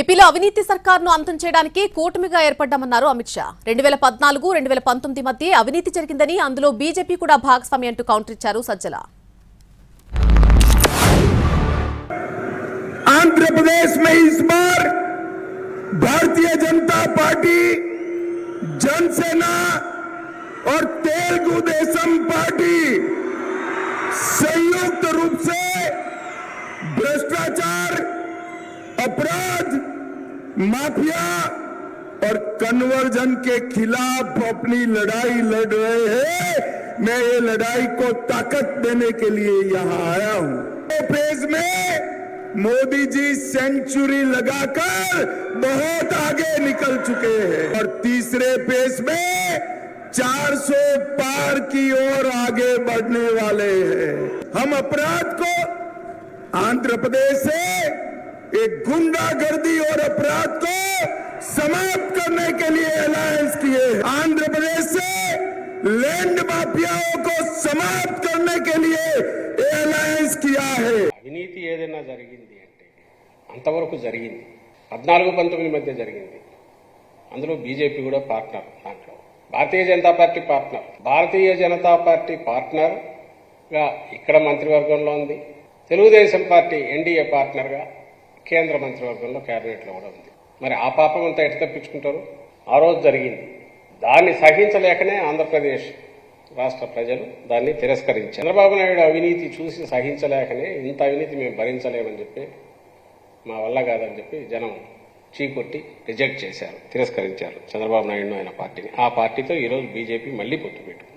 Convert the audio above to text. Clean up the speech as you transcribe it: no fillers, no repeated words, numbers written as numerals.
ఏపీలో అవినీతి సర్కార్ను అంతం చేయడానికి కూటమిగా ఏర్పడ్డామన్నారు అమిత్ షా. 2014-2019 మధ్య అవినీతి జరిగిందని, అందులో బీజేపీ కూడా భాగస్వామి అంటూ కౌంటర్ ఇచ్చారు సజ్జల. आंध्र प्रदेश में इस बार भारतीय जनता पार्टी, जनसेना और तेलुगु देशम पार्टी संयुक्त रूप से भ्रष्टाचार, अपराध, माफिया और कन्वर्जन के खिलाफ अपनी लड़ाई लड़ रहे हैं। मैं ये लड़ाई को ताकत देने के लिए यहाँ आया हूँ। फेज में मोदी जी सेंचुरी लगाकर बहुत आगे निकल चुके हैं और तीसरे फेज में 400 पार की ओर आगे बढ़ने वाले हैं। हम अपराध को आंध्र प्रदेश से एक गुंडागर्दी और अपराध को समाप्त करने के लिए अलायंस किए। आंध्र प्रदेश से लैंड माफियाओं को समाप्त करने के लिए अलायंस किया है। అవినీతి ఏదైనా జరిగింది అంటే అంతవరకు జరిగింది 14-19 మధ్య జరిగింది. అందులో బీజేపీ కూడా పార్ట్నర్, దాంట్లో Bharatiya Janata party partner. Bharatiya Janata party పార్ట్నర్గా ఇక్కడ మంత్రివర్గంలో ఉంది. తెలుగుదేశం పార్టీ ఎన్డీఏ పార్ట్నర్గా కేంద్ర మంత్రివర్గంలో కేబినెట్లో కూడా ఉంది. మరి ఆ పాపం అంతా ఎటు తప్పించుకుంటారు? ఆ రోజు జరిగింది. దాన్ని సహించలేకనే ఆంధ్రప్రదేశ్ రాష్ట్ర ప్రజలు దాన్ని తిరస్కరించారు. చంద్రబాబు నాయుడు అవినీతి చూసి సహించలేకనే ఇంత అవినీతి మేము భరించలేమని చెప్పి, మా వల్ల కాదని చెప్పి జనం చీకొట్టి రిజెక్ట్ చేశారు, తిరస్కరించారు చంద్రబాబు నాయుడు ఆయన పార్టీని. ఆ పార్టీతో ఈరోజు బీజేపీ మళ్లీ పొత్తు పెట్టుకుంది.